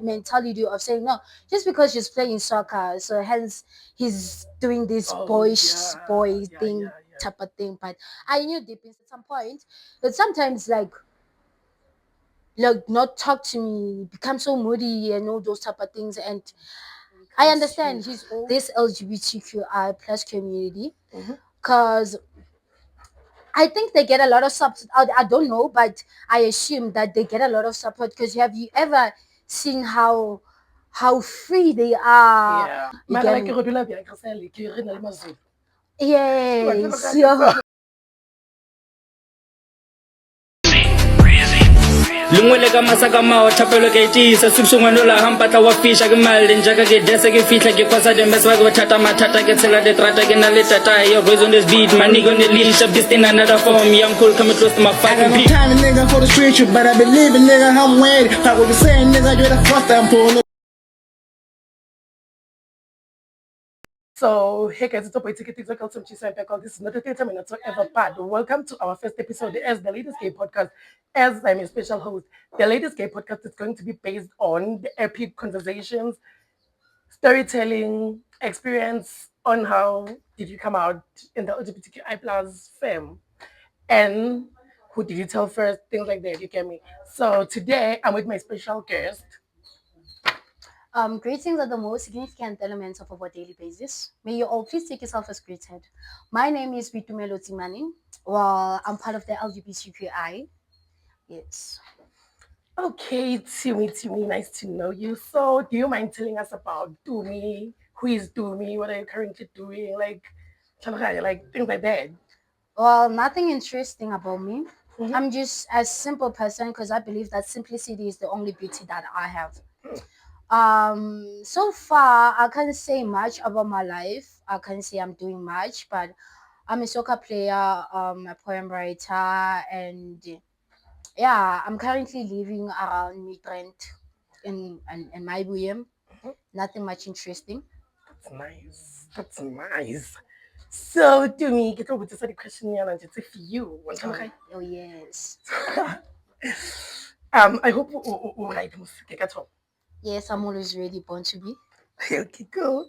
mentality of saying no, just because she's playing soccer, so hence he's doing this boy thing type of thing. But I knew deep inside some point, but sometimes like not talk to me, become so moody and all those type of things. And I understand he's this LGBTQI plus community because I think they get a lot of support. I don't know, but I assume that they get a lot of support because have you ever seen how free they are? You get me? Yes. Yeah. lengwe le ka masa ka mao thapelo ke tisa subsungwano la hampatla wa fisha ke mali njaka ke desa ke fitla ke kwasa de meswa ke thata mathata ke tsela de trata ke na le tata yo voice on this beat my nigga on the leash up this in another form young cool coming close to my fucking beat. Time nigga for the street you but I believe it nigga I'm waiting I will be saying nigga you're the first time for. So, hey guys, it's Opo Tikzow. This is not a 30 minutes ever part. Welcome to our first episode as the Latest Gay Podcast. As I'm a special host, the Latest Gay Podcast is going to be based on the epic conversations, storytelling, experience on how did you come out in the LGBTQI plus fam, and who did you tell first, things like that. You get me? So today I'm with my special guest. Greetings are the most significant elements of our daily basis. May you all please take yourself as greeted. My name is Vitumelo Timani. Well, I'm part of the LGBTQI. Yes. Okay, Tumi, nice to know you. So, do you mind telling us about Tumi? Who is Tumi? What are you currently doing? Like things like that. Well, nothing interesting about me. I'm just a simple person because I believe that simplicity is the only beauty that I have. So far I can't say much about my life. I can't say I'm doing much, but I'm a soccer player, a poem writer, and yeah, I'm currently living around Midrand in my William. Nothing much interesting. That's nice. That's nice. So, Tumi, get over to the question and it's for you. Okay. Oh yes. I hope right. Yes, I'm always ready, born to be. Okay, cool.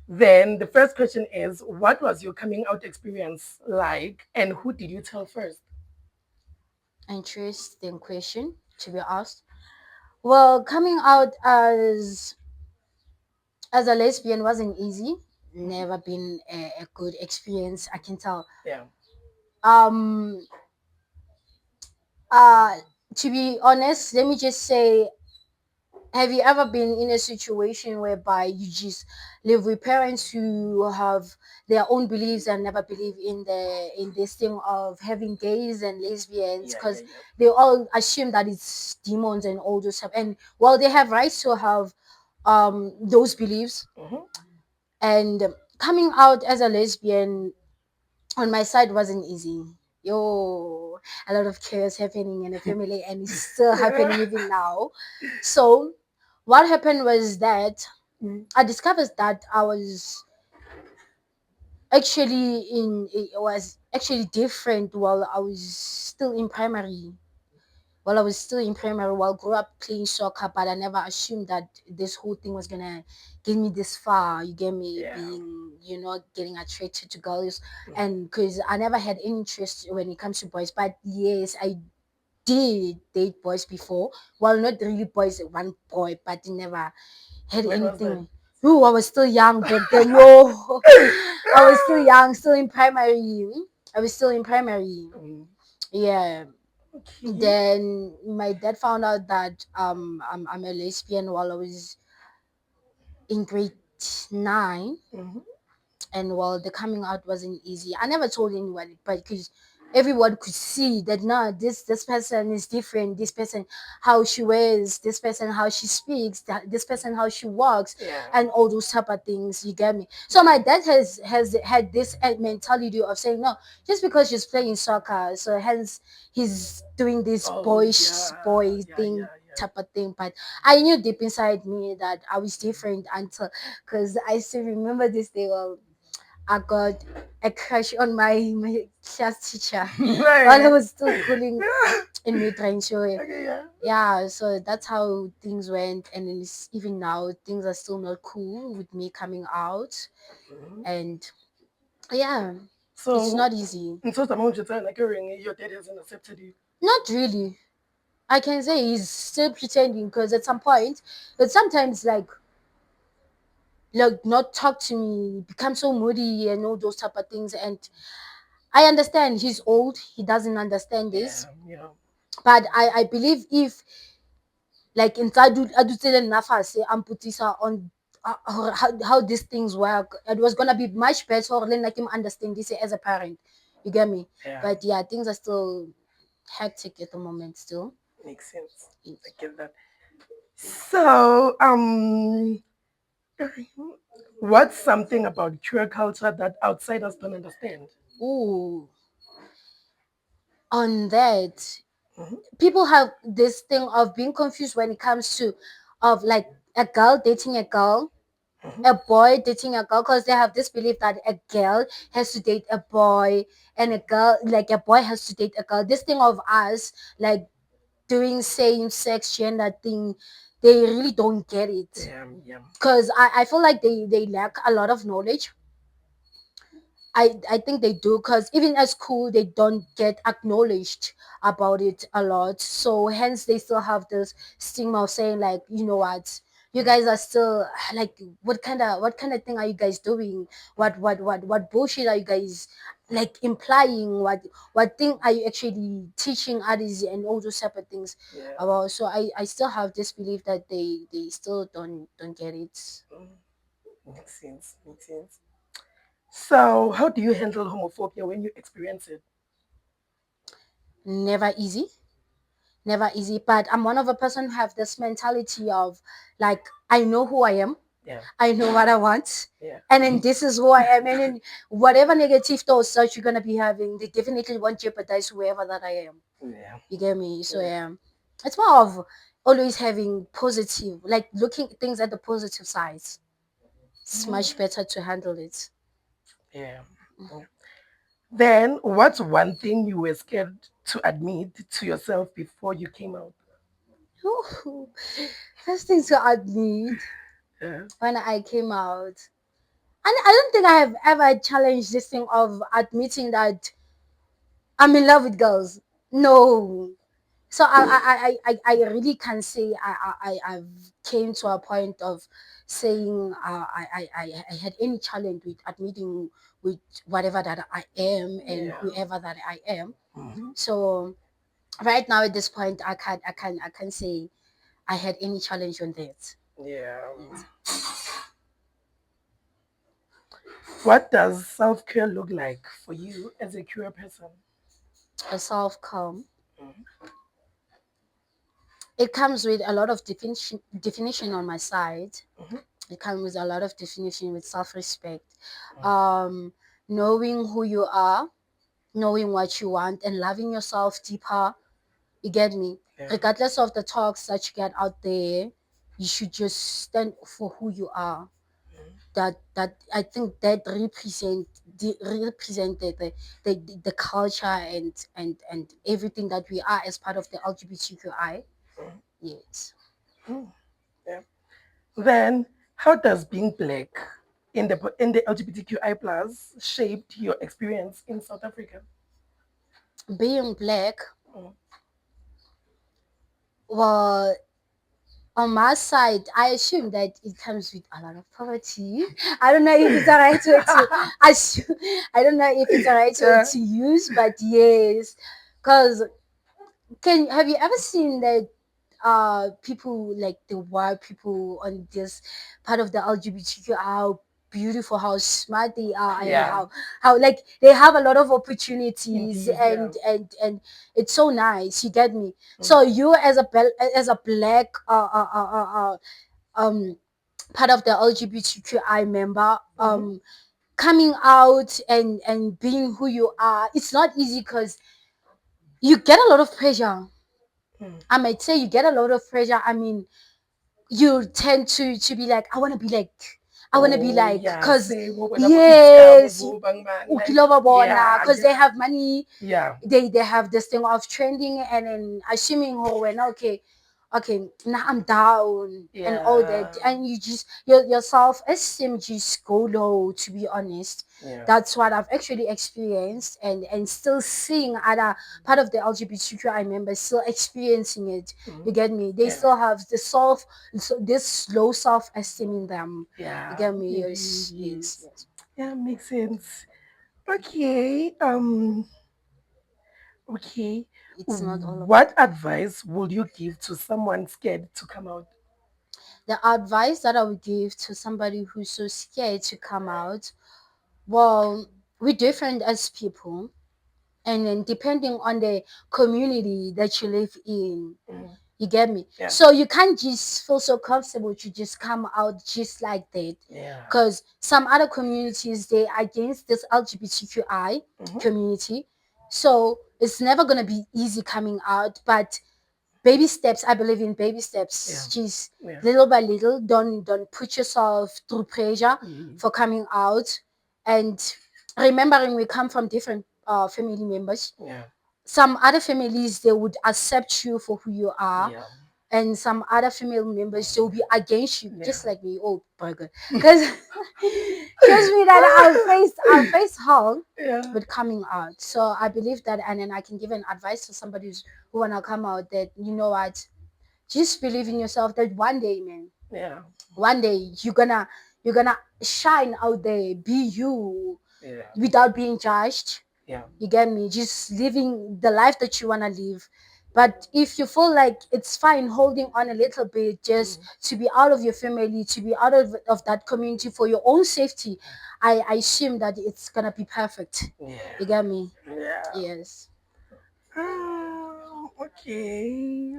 Then the first question is, what was your coming out experience like, and who did you tell first? Interesting question to be asked. Well, coming out as a lesbian wasn't easy. Never been a good experience. I can tell. Yeah. Um. Uh. To be honest, let me just say, have you ever been in a situation whereby you just live with parents who have their own beliefs and never believe in this thing of having gays and lesbians because they all assume that it's demons and all those stuff, and while they have rights to have those beliefs, and coming out as a lesbian on my side wasn't easy. Yo, a lot of chaos happening in the family, and it's still happening even now. So, what happened was that I discovered that I was actually it was actually different while I was still in primary. While I was still in primary, while I grew up playing soccer, but I never assumed that this whole thing was gonna get me this far. You get me being, getting attracted to girls, and because I never had any interest when it comes to boys. But yes, I did date boys before. Well, not really boys, one boy, but never had anything. Oh, I was still young back then. Yo, I was still young, still in primary. I was still in primary. Yeah. Then my dad found out that I'm a lesbian while I was in grade 9, and while the coming out wasn't easy, I never told anyone, but because everyone could see that no, this person is different. This person how she wears, this person how she speaks, this person how she walks, and all those type of things. You get me? So my dad has had this mentality of saying no, just because she's playing soccer, so hence he's doing this boy thing type of thing. But I knew deep inside me that I was different until, because I still remember this day. Well, I got a crush on my class teacher while I Right. was still schooling in mid-range. So Okay, yeah. yeah, so that's how things went, and then even now things are still not cool with me coming out, and yeah, it's So, not easy. and so someone just said like your dad hasn't accepted you. Not really. I can say he's still pretending because at some point, but sometimes like not talk to me, become so moody and all those type of things. And I understand he's old, he doesn't understand this, Yeah, yeah. but I believe if like inside adutile nafase amputisa on how these things work, it was gonna be much better or like him understand this as a parent. You get me? Yeah. But yeah, things are still hectic at the moment still. Makes sense. I Yes. get that. So, what's something about queer culture that outsiders don't understand? Ooh, on that, Mhm. people have this thing of being confused when it comes to of like a girl dating a girl, Mhm. a boy dating a girl, because they have this belief that a girl has to date a boy and a girl like a boy has to date a girl. This thing of us like doing same sex gender thing, they really don't get it. Yeah, yeah. Because I feel like they lack a lot of knowledge. I think they do because even at school they don't get acknowledged about it a lot. So hence they still have this stigma of saying like, you know what, you guys are still like what kind of thing are you guys doing? What bullshit are you guys like implying? What thing are you actually teaching others and all those type of things Yeah. about? So I still have this belief that they still don't get it. Mm, makes sense. Makes sense. So, how do you handle homophobia when you experience it? Never easy, never easy, but I'm one of a person who have this mentality of like I know who I am, Yeah. I know what I want, Yeah. and then this is who I am, and then whatever negative thoughts that you're gonna be having, they definitely won't jeopardize whoever that I am. Yeah. You get me? So Yeah. yeah, it's more of always having positive, like looking at things at the positive sides. It's Mm, much better to handle it. yeah. Yeah. Then, what's one thing you were scared to admit to yourself before you came out? Ooh, first thing to admit Yeah. when I came out, and I don't think I have ever challenged this thing of admitting that I'm in love with girls. No. So I really can say I've came to a point of saying I had any challenge with admitting with whatever that I am and Yeah. whoever that I am. Mhm. So right now at this point I can't say I had any challenge on that. Yeah. Yes. What does self care look like for you as a queer person? A self calm. Mhm. It comes with a lot of definition on my side. Mhm. It comes with a lot of definition with self-respect, Mhm. um knowing who you are, knowing what you want, and loving yourself deeper. You get me? Yeah. Regardless of the talks that you get out there, you should just stand for who you are. That I think that represented the culture and everything that we are as part of the LGBTQI. Mhm. Yes. Mhm. Yeah. Then, how does being black in the LGBTQI plus shaped your experience in South Africa? Being black, Mhm. well, on my side, I assume that it comes with a lot of poverty. I don't know if it's a right word to assume. I don't know if it's a right word Yeah. to use, but yes, because can have you ever seen that people like the white people on this part of the LGBTQ, how beautiful, how smart they are, and Yeah. how like they have a lot of opportunities, Indeed. Yeah. and it's so nice. You get me? Mm. So you as as a black um part of the LGBTQI member, Mhm. coming out and being who you are, it's not easy because you get a lot of pressure. Mm. I might say you get a lot of pressure. I mean, you tend to be like, I want to be like I want to be Oh, like, yeah, because say, yes, like, because they have money, yeah, they have this thing of trending, and then assuming, oh, when okay, now I'm down and all that, yeah, and you just your self-esteem just go low, to be honest. yeah, That's what I've actually experienced, and still seeing other part of the LGBTQI members still experiencing it. You get me? They yeah, still have this low self-esteem in them. You yeah, get me? Yes, indeed. yes, yes. Yeah, makes sense. Okay, okay. It's not all about What advice would you give to someone scared to come out? the advice that I would give to somebody who's so scared to come out. Well, we're different as people, and then depending on the community that you live in, Mhm. you get me? Yeah, So you can't just feel so comfortable to just come out just like that. yeah. Because some other communities, they are against this LGBTQI Mhm. community. So it's never gonna be easy coming out. But baby steps, I believe in baby Yeah, steps. Just yeah. little by little. Don't put yourself through pressure Mhm. for coming out. And remembering we come from different family members. Yeah, Some other families, they would accept you for who you are, yeah, and some other family members, they'll be against you, yeah. just like me. Oh burger, because trust me that I'll face harm Yeah, with coming out. So I believe that, and then I can give an advice to somebody who wanna come out, that you know what, just believe in yourself, that one day, man, yeah, one day you're gonna shine out there, be you, yeah, without being judged. yeah. You get me? Just living the life that you want to live. But if you feel like it's fine holding on a little bit just Mm. to be out of your family, to be out of that community for your own safety, I assume that it's going to be perfect. Yeah, You get me? yeah. Yes. Okay.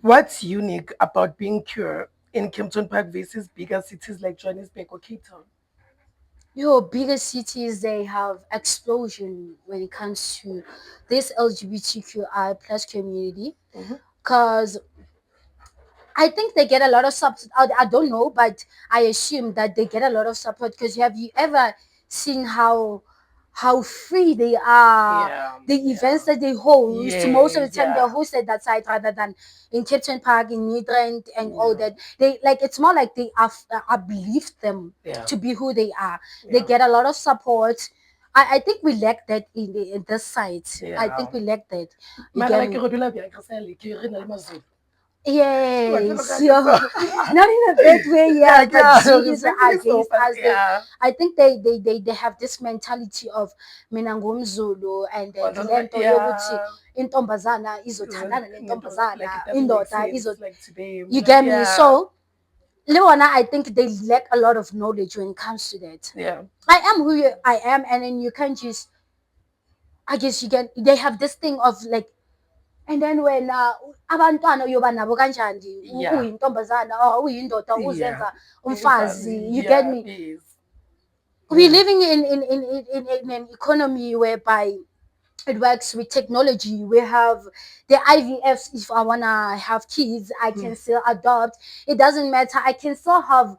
What's unique about being queer in Kempton Park versus bigger cities like Johannesburg or Cape Town? Your bigger cities, they have explosion when it comes to this LGBTQI plus community. Mhm. Because I think they get a lot of support. I don't know, but I assume that they get a lot of support, because have you ever seen how free they are? Yeah, The yeah. events that they host, most of Yeah, the time they're yeah, hosted that side rather than in Captain Park, in Midrand, and all yeah, that. They like, it's more like they uplift them yeah, to be who they are. They yeah, get a lot of support. I think we lack that in this side. I yeah. think we lack that. You Mara get like ke me? go dula bjang, re sa leke, re na le Mazulu. Wa ke Yes, loka so ke so. not in a bad way, yeah, Yeah, but yeah, re Zulus sa are ke so, against but us. yeah. I think they have this mentality of mina ngumZulu, and then lento yokuthi Yeah. intombazana izothandana nentombazana, Like it doesn't make indoda sense izot. like today. You Like get me? yeah, So Leona, I think they lack a lot of knowledge when it comes to that. yeah, I am I am, and then you can't just. I guess you can. They have this thing of like. And then when abantwana uyoba nabo kanjani, yeah, uyintombazana or uyindoda yeah. uzenza umfazi, you get Yeah, me? yes. We're Yeah, living in an economy whereby it works with technology. We have the IVFs. If I wanna have kids, I can still adopt. It doesn't matter. I can still have.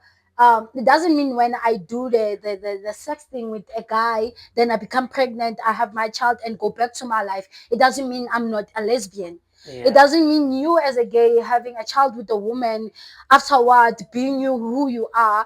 It doesn't mean when I do the sex thing with a guy, then I become pregnant, I have my child and go back to my life. It doesn't mean I'm not a lesbian. It yeah, doesn't mean you as a gay having a child with a woman afterward being you who you are,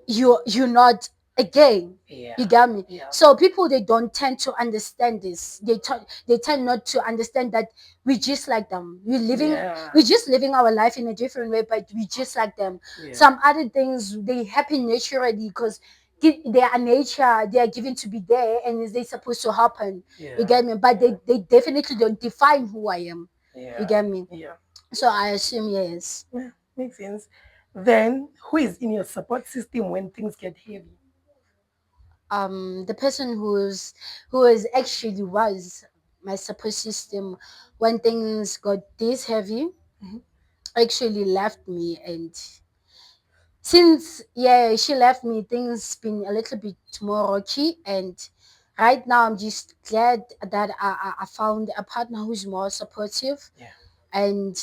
you're not a gay. yeah, You got me? yeah, So people, they don't tend to understand this. They tend not to understand that we just like them. yeah, We're just living our life in a different way, but we just like them. yeah, Some other things, they happen naturally because they are nature, they are given to be there, and they're supposed to happen. You yeah, get me? But yeah, they definitely don't define who I am. You yeah, get me? yeah. So I assume yes. Yeah, makes sense. Then, who is in your support system when things get heavy? The person who is actually was my support system when things got this heavy Mhm. actually left me, and since yeah she left me, things been a little bit more rocky, and right now I'm just glad that I found a partner who's more supportive, Yeah, and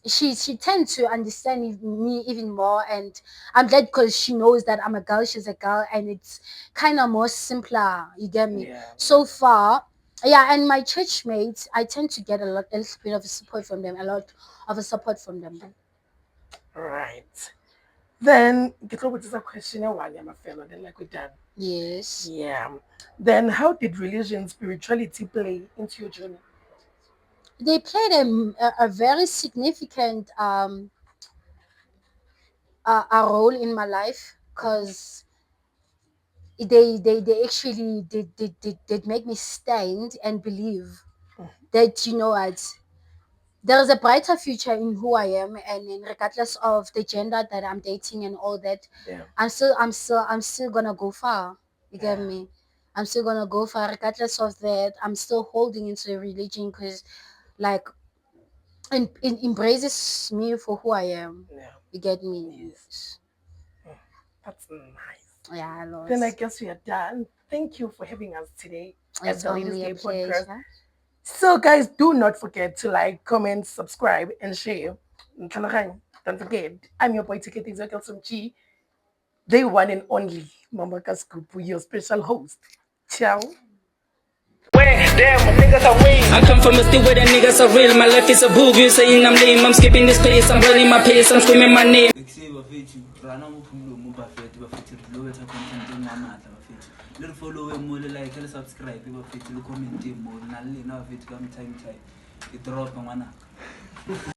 she tends to understand me even more, and I'm glad because she knows that I'm a girl, she's a girl, and it's kind of more simpler. You get me? Yeah. So far, yeah. And my church mates, I tend to get a little bit of support from them, a lot of support from them. Right. Then get over to the question while I'm a fellow. Then like we're done. Yes, Yeah. Then how did religion, spirituality play into your journey? they played a very significant a role in my life because they actually did make me stand and believe that, you know what, there is a brighter future in who I am, and in regardless of the gender that I'm dating and all that, Yeah. I'm still gonna go far. You get Yeah. me? I'm still gonna go far regardless of that. I'm still holding into a religion because, like, it embraces me for who I am. Yeah. You get me? Yes. Yes. That's nice. Yeah, I Then I lost. guess we are done. Thank you for having us today at It's the Ladies only a Gay Podcast. pleasure. So, guys, do not forget to like, comment, subscribe, and share. Don't forget, I'm your boy Tikzow, the one and only Mama Kaskupu, your special host. Ciao. Damn, my niggas are weak. I come from a state where the niggas are real. My life is a book. You saying I'm lame. I'm skipping this place. I'm running my pace. I'm screaming my name. le follow mo le like le subscribe ba fetse le comment mo na le na fetse ka time time e drop ngwana